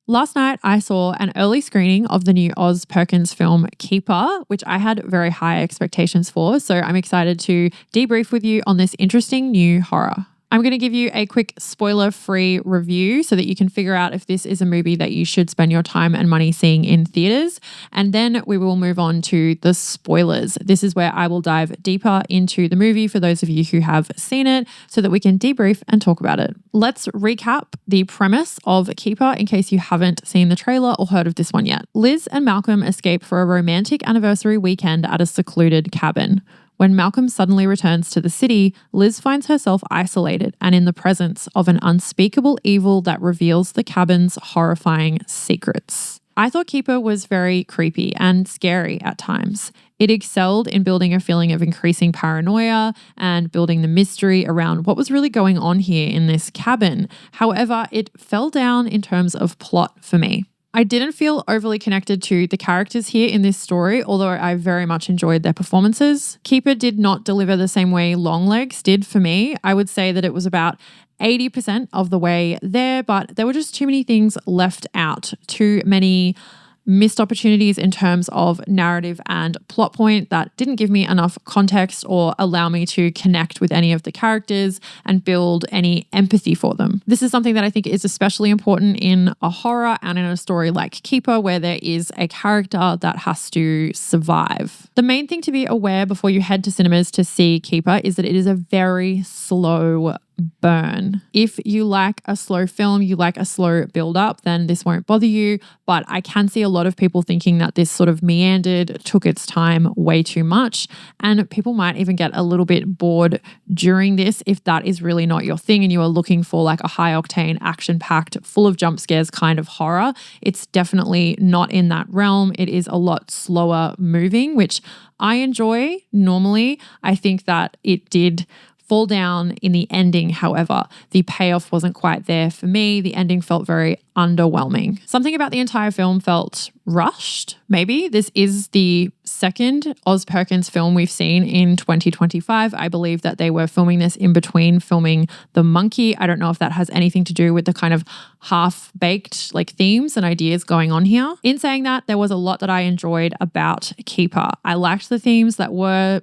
Last night, I saw an early screening of the new Oz Perkins film Keeper, which I had very high expectations for. So I'm excited to debrief with you on this interesting new horror. I'm going to give you a quick spoiler-free review so that you can figure out if this is a movie that you should spend your time and money seeing in theaters. And then we will move on to the spoilers. This is where I will dive deeper into the movie for those of you who have seen it so that we can debrief and talk about it. Let's recap the premise of Keeper in case you haven't seen the trailer or heard of this one yet. Liz and Malcolm escape for a romantic anniversary weekend at a secluded cabin. When Malcolm suddenly returns to the city, Liz finds herself isolated and in the presence of an unspeakable evil that reveals the cabin's horrifying secrets. I thought Keeper was very creepy and scary at times. It excelled in building a feeling of increasing paranoia and building the mystery around what was really going on here in this cabin. However, it fell down in terms of plot for me. I didn't feel overly connected to the characters here in this story, although I very much enjoyed their performances. Keeper did not deliver the same way Longlegs did for me. I would say that it was about 80% of the way there, but there were just too many things left out, too many missed opportunities in terms of narrative and plot point that didn't give me enough context or allow me to connect with any of the characters and build any empathy for them. This is something that I think is especially important in a horror and in a story like Keeper, where there is a character that has to survive. The main thing to be aware before you head to cinemas to see Keeper is that it is a very slow burn. If you like a slow film, you like a slow build up, then this won't bother you. But I can see a lot of people thinking that this sort of meandered, took its time way too much. And people might even get a little bit bored during this if that is really not your thing and you are looking for like a high octane, action packed, full of jump scares kind of horror. It's definitely not in that realm. It is a lot slower moving, which I enjoy normally. I think that it did fall down in the ending. However, the payoff wasn't quite there for me. The ending felt very underwhelming. Something about the entire film felt rushed, maybe. This is the second Oz Perkins film we've seen in 2025. I believe that they were filming this in between filming The Monkey. I don't know if that has anything to do with the kind of half-baked like themes and ideas going on here. In saying that, there was a lot that I enjoyed about Keeper. I liked the themes that were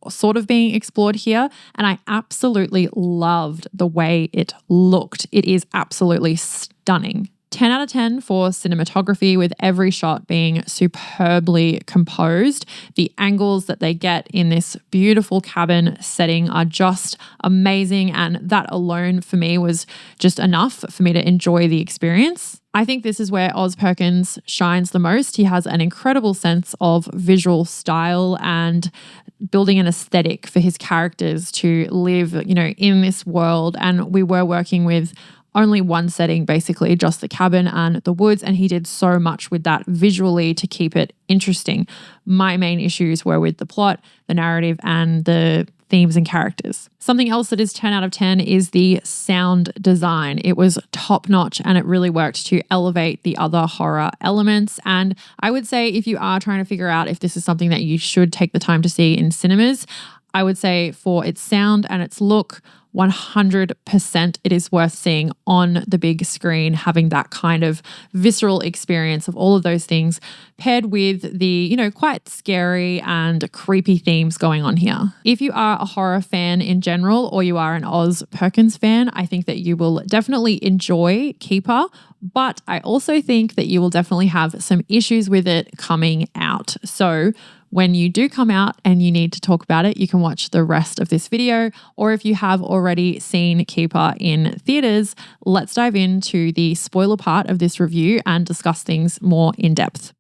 sort of being explored here, and I absolutely loved the way it looked. It is absolutely stunning. 10 out of 10 for cinematography, with every shot being superbly composed. The angles that they get in this beautiful cabin setting are just amazing, and that alone for me was just enough for me to enjoy the experience. I think this is where Oz Perkins shines the most. He has an incredible sense of visual style and building an aesthetic for his characters to live, in this world. And we were working with only one setting, basically just the cabin and the woods. And he did so much with that visually to keep it interesting. My main issues were with the plot, the narrative, and the themes and characters. Something else that is 10 out of 10 is the sound design. It was top notch and it really worked to elevate the other horror elements. And I would say if you are trying to figure out if this is something that you should take the time to see in cinemas, I would say for its sound and its look, 100% it is worth seeing on the big screen, having that kind of visceral experience of all of those things paired with the, quite scary and creepy themes going on here. If you are a horror fan in general, or you are an Oz Perkins fan, I think that you will definitely enjoy Keeper, but I also think that you will definitely have some issues with it coming out. So when you do come out and you need to talk about it, you can watch the rest of this video. Or if you have already seen Keeper in theaters, let's dive into the spoiler part of this review and discuss things more in depth.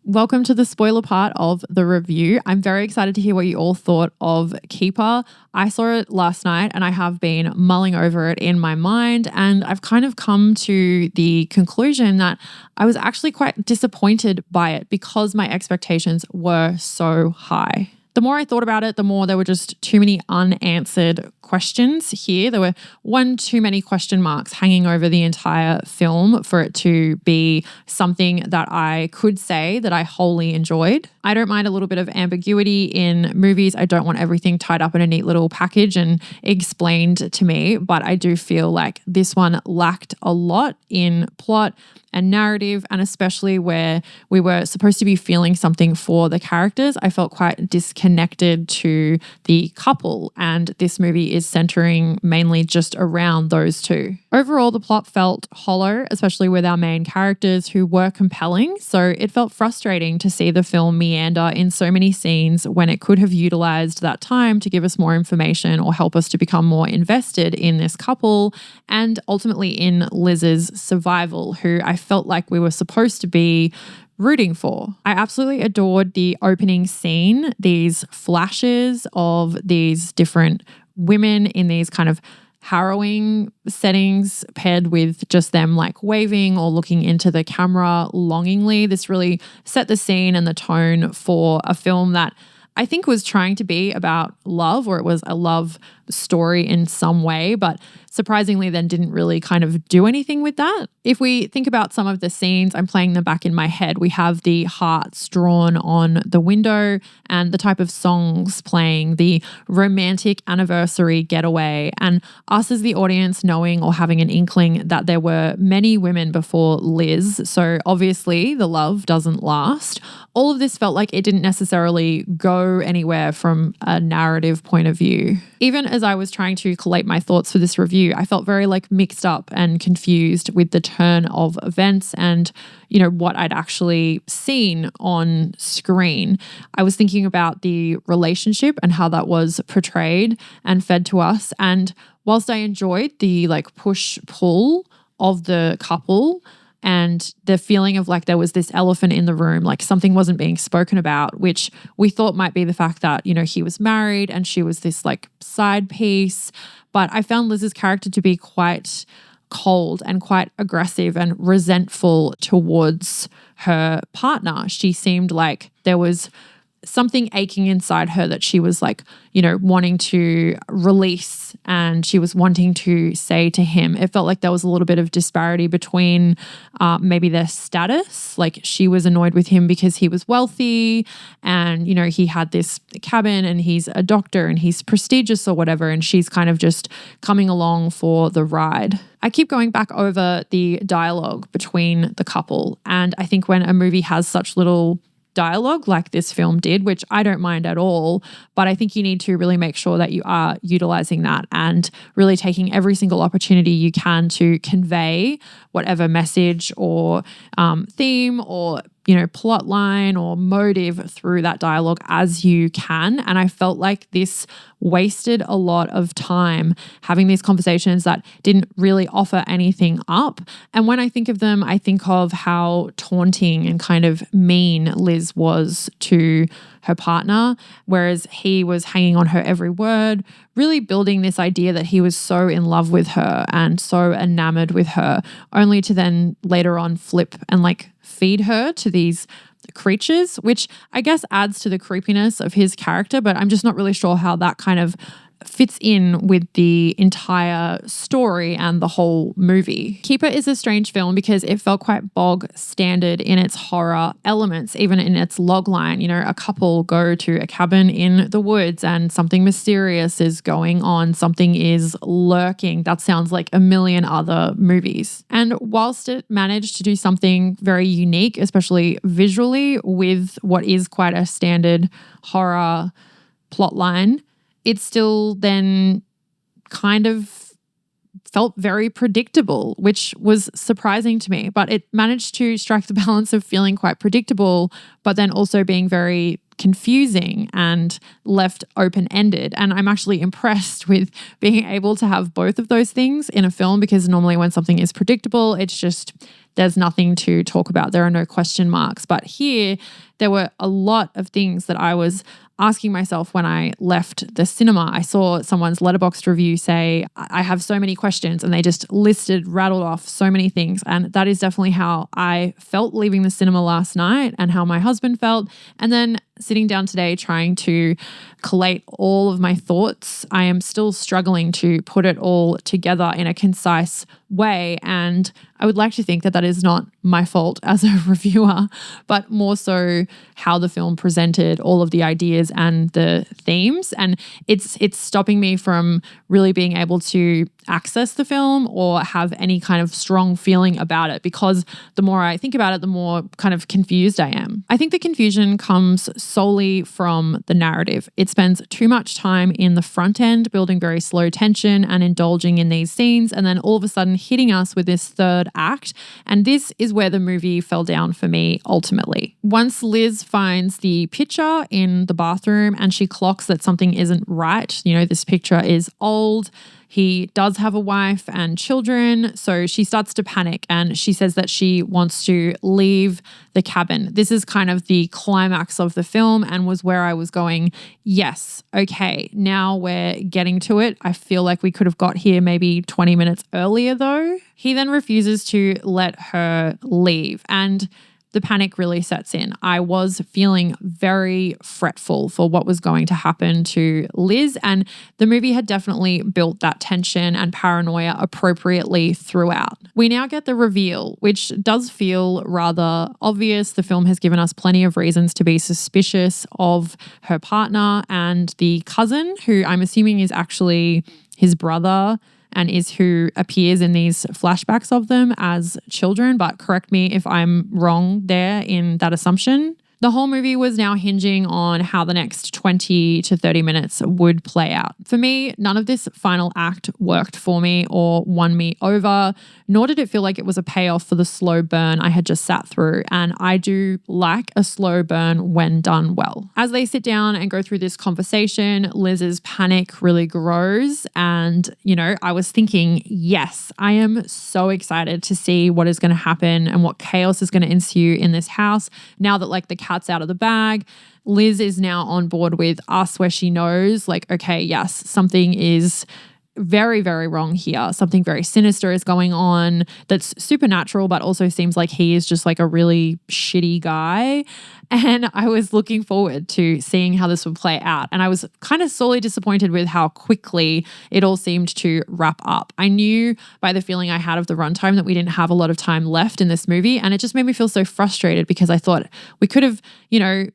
Welcome to the spoiler part of the review. I'm very excited to hear what you all thought of Keeper. I saw it last night and I have been mulling over it in my mind, and I've kind of come to the conclusion that I was actually quite disappointed by it because my expectations were so high. The more I thought about it, the more there were just too many unanswered questions here. There were one too many question marks hanging over the entire film for it to be something that I could say that I wholly enjoyed. I don't mind a little bit of ambiguity in movies. I don't want everything tied up in a neat little package and explained to me, but I do feel like this one lacked a lot in plot and narrative, and especially where we were supposed to be feeling something for the characters. I felt quite disconnected to the couple, and this movie is centering mainly just around those two. Overall, the plot felt hollow, especially with our main characters who were compelling, so it felt frustrating to see the film meander in so many scenes when it could have utilized that time to give us more information or help us to become more invested in this couple and ultimately in Liz's survival, who I felt like we were supposed to be rooting for. I absolutely adored the opening scene, these flashes of these different women in these kind of harrowing settings paired with just them like waving or looking into the camera longingly. This really set the scene and the tone for a film that I think was trying to be about love, or it was a love story in some way, but surprisingly then didn't really kind of do anything with that. If we think about some of the scenes, I'm playing them back in my head. We have the hearts drawn on the window and the type of songs playing, the romantic anniversary getaway, and us as the audience knowing or having an inkling that there were many women before Liz. So obviously the love doesn't last. All of this felt like it didn't necessarily go anywhere from a narrative point of view. Even as I was trying to collate my thoughts for this review, I felt very like mixed up and confused with the turn of events and, you know, what I'd actually seen on screen. I was thinking about the relationship and how that was portrayed and fed to us. And whilst I enjoyed the like push-pull of the couple, and the feeling of like there was this elephant in the room, like something wasn't being spoken about, which we thought might be the fact that, you know, he was married and she was this like side piece. But I found Liz's character to be quite cold and quite aggressive and resentful towards her partner. She seemed like there was something aching inside her that she was like, you know, wanting to release, and she was wanting to say to him. It felt like there was a little bit of disparity between maybe their status. Like she was annoyed with him because he was wealthy and, you know, he had this cabin and he's a doctor and he's prestigious or whatever, and she's kind of just coming along for the ride. I keep going back over the dialogue between the couple, and I think when a movie has such little dialogue like this film did, which I don't mind at all, but I think you need to really make sure that you are utilizing that and really taking every single opportunity you can to convey whatever message or theme or, you know, plot line or motive through that dialogue as you can. And I felt like this wasted a lot of time having these conversations that didn't really offer anything up. And when I think of them, I think of how taunting and kind of mean Liz was to her partner, whereas he was hanging on her every word, really building this idea that he was so in love with her and so enamored with her, only to then later on flip and like feed her to these creatures, which I guess adds to the creepiness of his character, but I'm just not really sure how that kind of fits in with the entire story and the whole movie. Keeper is a strange film because it felt quite bog standard in its horror elements, even in its logline. You know, a couple go to a cabin in the woods and something mysterious is going on, something is lurking. That sounds like a million other movies. And whilst it managed to do something very unique, especially visually, with what is quite a standard horror plotline, it still then kind of felt very predictable, which was surprising to me. But it managed to strike the balance of feeling quite predictable, but then also being very confusing and left open-ended. And I'm actually impressed with being able to have both of those things in a film, because normally when something is predictable, it's just there's nothing to talk about. There are no question marks. But here, there were a lot of things that I was asking myself when I left the cinema. I saw someone's Letterboxd review say, I have so many questions, and they just rattled off so many things. And that is definitely how I felt leaving the cinema last night and how my husband felt. And then sitting down today trying to collate all of my thoughts, I am still struggling to put it all together in a concise way. And I would like to think that that is not my fault as a reviewer, but more so how the film presented all of the ideas and the themes. And it's stopping me from really being able to access the film or have any kind of strong feeling about it, because the more I think about it, the more kind of confused I am. I think the confusion comes solely from the narrative. It spends too much time in the front end building very slow tension and indulging in these scenes, and then all of a sudden hitting us with this third act. And this is where the movie fell down for me ultimately. Once Liz finds the picture in the bathroom and she clocks that something isn't right, this picture is old. He does have a wife and children, so she starts to panic and she says that she wants to leave the cabin. This is kind of the climax of the film and was where I was going, yes, okay, now we're getting to it. I feel like we could have got here maybe 20 minutes earlier though. He then refuses to let her leave, and the panic really sets in. I was feeling very fretful for what was going to happen to Liz, and the movie had definitely built that tension and paranoia appropriately throughout. We now get the reveal, which does feel rather obvious. The film has given us plenty of reasons to be suspicious of her partner and the cousin, who I'm assuming is actually his brother and is who appears in these flashbacks of them as children, but correct me if I'm wrong there in that assumption. The whole movie was now hinging on how the next 20 to 30 minutes would play out. For me, none of this final act worked for me or won me over, nor did it feel like it was a payoff for the slow burn I had just sat through. And I do like a slow burn when done well. As they sit down and go through this conversation, Liz's panic really grows. And, I was thinking, yes, I am so excited to see what is going to happen and what chaos is going to ensue in this house now that the cat's out of the bag. Liz is now on board with us, where she knows okay, yes, something is very, very wrong here. Something very sinister is going on that's supernatural, but also seems like he is just a really shitty guy. And I was looking forward to seeing how this would play out. And I was kind of sorely disappointed with how quickly it all seemed to wrap up. I knew by the feeling I had of the runtime that we didn't have a lot of time left in this movie. And it just made me feel so frustrated because I thought we could have,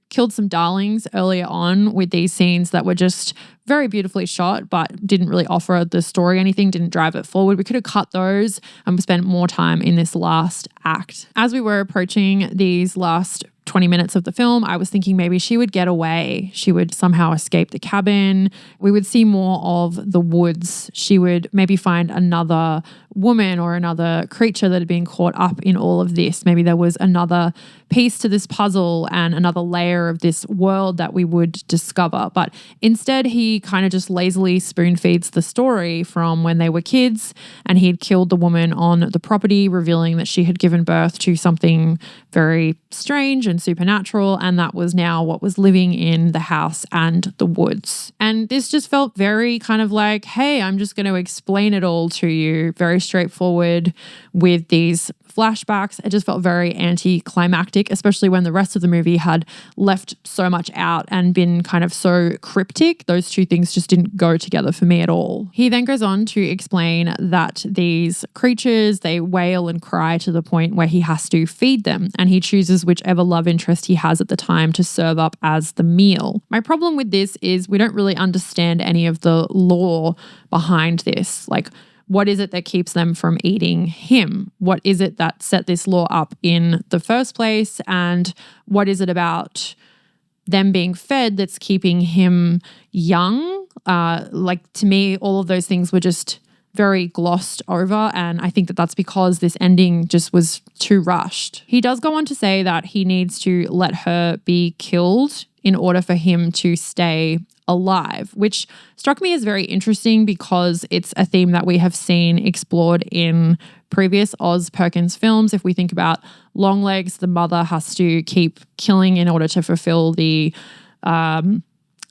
killed some darlings earlier on with these scenes that were just very beautifully shot, but didn't really offer the story anything, didn't drive it forward. We could have cut those and spent more time in this last act. As we were approaching these last 20 minutes of the film, I was thinking maybe she would get away. She would somehow escape the cabin. We would see more of the woods. She would maybe find another woman or another creature that had been caught up in all of this. Maybe there was another piece to this puzzle and another layer of this world that we would discover. But instead, he kind of just lazily spoon feeds the story from when they were kids and he had killed the woman on the property, revealing that she had given birth to something very strange and supernatural, and that was now what was living in the house and the woods. And this just felt very kind of hey, I'm just going to explain it all to you, very straightforward with these flashbacks. It just felt very anticlimactic, especially when the rest of the movie had left so much out and been kind of so cryptic. Those two things just didn't go together for me at all. He then goes on to explain that these creatures, they wail and cry to the point where he has to feed them, and he chooses whichever love interest he has at the time to serve up as the meal. My problem with this is we don't really understand any of the lore behind this. What is it that keeps them from eating him? What is it that set this law up in the first place? And what is it about them being fed that's keeping him young? To me, all of those things were just very glossed over. And I think that that's because this ending just was too rushed. He does go on to say that he needs to let her be killed in order for him to stay alive, which struck me as very interesting because it's a theme that we have seen explored in previous Oz Perkins films. If we think about Longlegs, the mother has to keep killing in order to fulfill the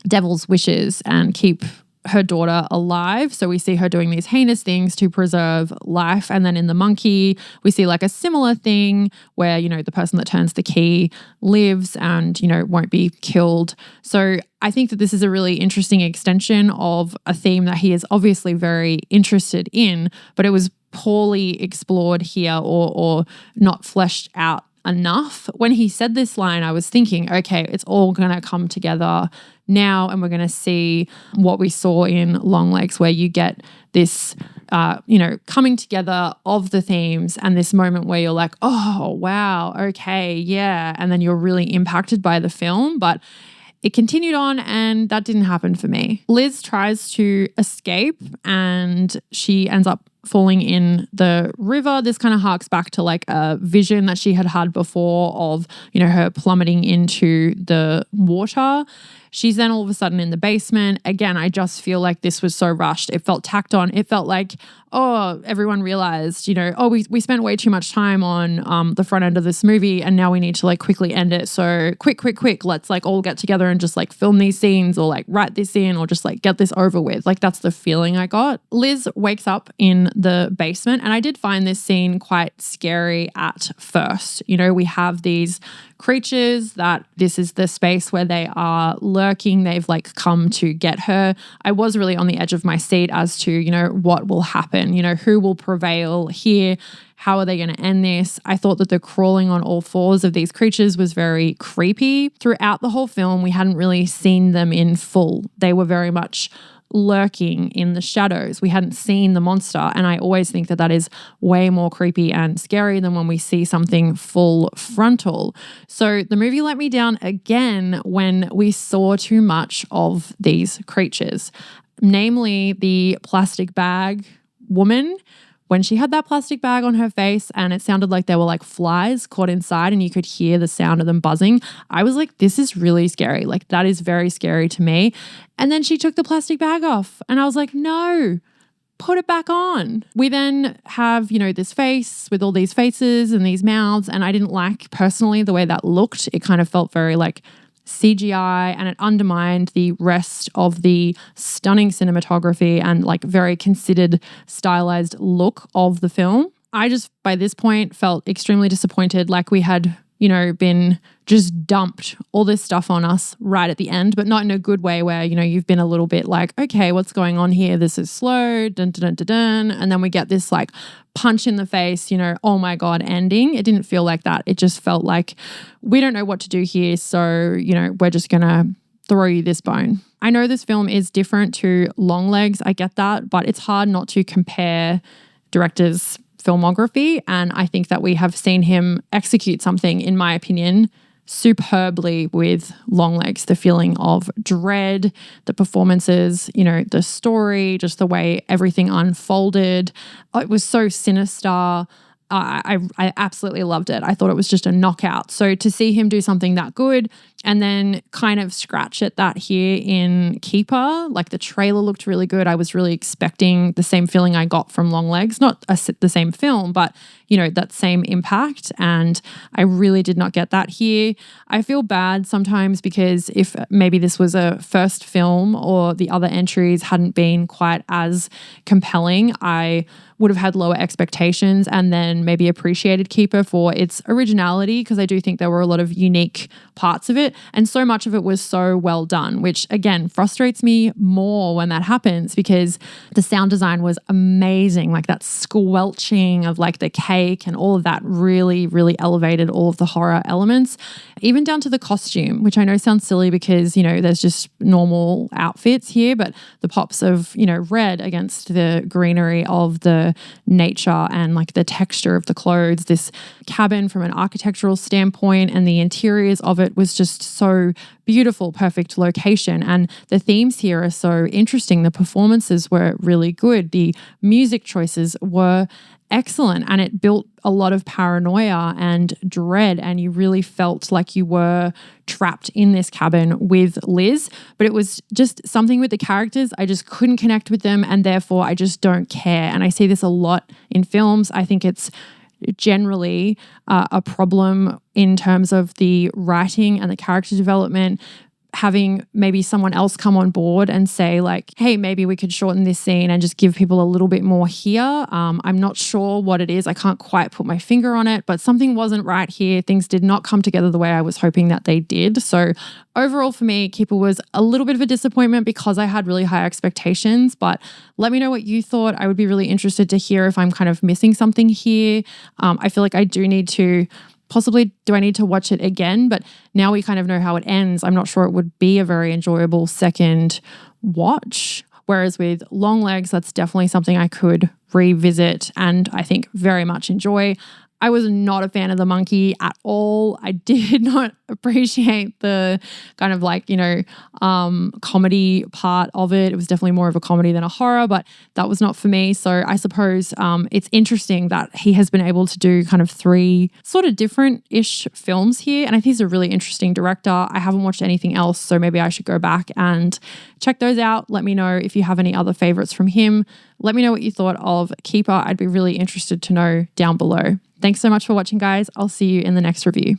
devil's wishes and keep her daughter alive. So we see her doing these heinous things to preserve life. And then in The Monkey, we see like a similar thing where, you know, the person that turns the key lives and, you know, won't be killed. So I think that this is a really interesting extension of a theme that he is obviously very interested in, but it was poorly explored here or not fleshed out enough. When he said this line, I was thinking, okay, it's all going to come together now and we're going to see what we saw in Longlegs, where you get this, coming together of the themes and this moment where you're like, oh, wow, okay, yeah. And then you're really impacted by the film. But it continued on and that didn't happen for me. Liz tries to escape and she ends up falling in the river. This kind of harks back to like a vision that she had had before of, you know, her plummeting into the water. She's then all of a sudden in the basement. Again, I just feel like this was so rushed. It felt tacked on. It felt like, oh, everyone realized, you know, oh, we spent way too much time on the front end of this movie and now we need to like quickly end it. So quick, let's like all get together and just like film these scenes or like write this in or just like get this over with. Like that's the feeling I got. Liz wakes up in the basement and I did find this scene quite scary at first. You know, we have these creatures that this is the space where they are lurking. They've like come to get her. I was really on the edge of my seat as to, you know, what will happen, you know, who will prevail here? How are they going to end this? I thought that the crawling on all fours of these creatures was very creepy. Throughout the whole film, we hadn't really seen them in full. They were very much lurking in the shadows. We hadn't seen the monster. And I always think that that is way more creepy and scary than when we see something full frontal. So the movie let me down again when we saw too much of these creatures, namely the plastic bag woman. When she had that plastic bag on her face and it sounded like there were like flies caught inside and you could hear the sound of them buzzing, I was like, this is really scary. Like that is very scary to me. And then she took the plastic bag off and I was like, no, put it back on. We then have, you know, this face with all these faces and these mouths. And I didn't like personally the way that looked. It kind of felt very like CGI and it undermined the rest of the stunning cinematography and like very considered stylized look of the film. I just by this point felt extremely disappointed, like we had, you know, been just dumped all this stuff on us right at the end, but not in a good way where, you know, you've been a little bit like, okay, what's going on here? This is slow, dun, dun, dun, dun, dun. And then we get this like punch in the face, you know, oh my God, ending. It didn't feel like that. It just felt like we don't know what to do here. So, you know, we're just going to throw you this bone. I know this film is different to Longlegs. I get that, but it's hard not to compare directors' filmography. And I think that we have seen him execute something, in my opinion, superbly with Longlegs. The feeling of dread, the performances, you know, the story, just the way everything unfolded. It was so sinister. I absolutely loved it. I thought it was just a knockout. So to see him do something that good and then kind of scratch at that here in Keeper, like the trailer looked really good. I was really expecting the same feeling I got from Longlegs, not the same film, but you know, that same impact. And I really did not get that here. I feel bad sometimes because if maybe this was a first film or the other entries hadn't been quite as compelling, I would have had lower expectations and then maybe appreciated Keeper for its originality, because I do think there were a lot of unique parts of it. And so much of it was so well done, which again frustrates me more when that happens, because the sound design was amazing. Like that squelching of like the cake and all of that really, really elevated all of the horror elements, even down to the costume, which I know sounds silly because, you know, there's just normal outfits here, but the pops of, you know, red against the greenery of the nature and like the texture of the clothes, this cabin from an architectural standpoint and the interiors of it was just so beautiful, perfect location. And the themes here are so interesting. The performances were really good. The music choices were excellent, and it built a lot of paranoia and dread, and you really felt like you were trapped in this cabin with Liz. But it was just something with the characters. I just couldn't connect with them, and therefore I just don't care. And I see this a lot in films. I think it's generally a problem in terms of the writing and the character development, having maybe someone else come on board and say like, hey, maybe we could shorten this scene and just give people a little bit more here. I'm not sure what it is. I can't quite put my finger on it, but something wasn't right here. Things did not come together the way I was hoping that they did. So overall for me, Keeper was a little bit of a disappointment because I had really high expectations, but let me know what you thought. I would be really interested to hear if I'm kind of missing something here. I feel like I do need to possibly, do I need to watch it again? But now we kind of know how it ends. I'm not sure it would be a very enjoyable second watch. Whereas with Longlegs, that's definitely something I could revisit and I think very much enjoy. I was not a fan of the monkey at all. I did not appreciate the kind of like, comedy part of it. It was definitely more of a comedy than a horror, but that was not for me. So I suppose it's interesting that he has been able to do kind of 3 sort of different-ish films here. And I think he's a really interesting director. I haven't watched anything else, so maybe I should go back and check those out. Let me know if you have any other favorites from him. Let me know what you thought of Keeper. I'd be really interested to know down below. Thanks so much for watching, guys. I'll see you in the next review.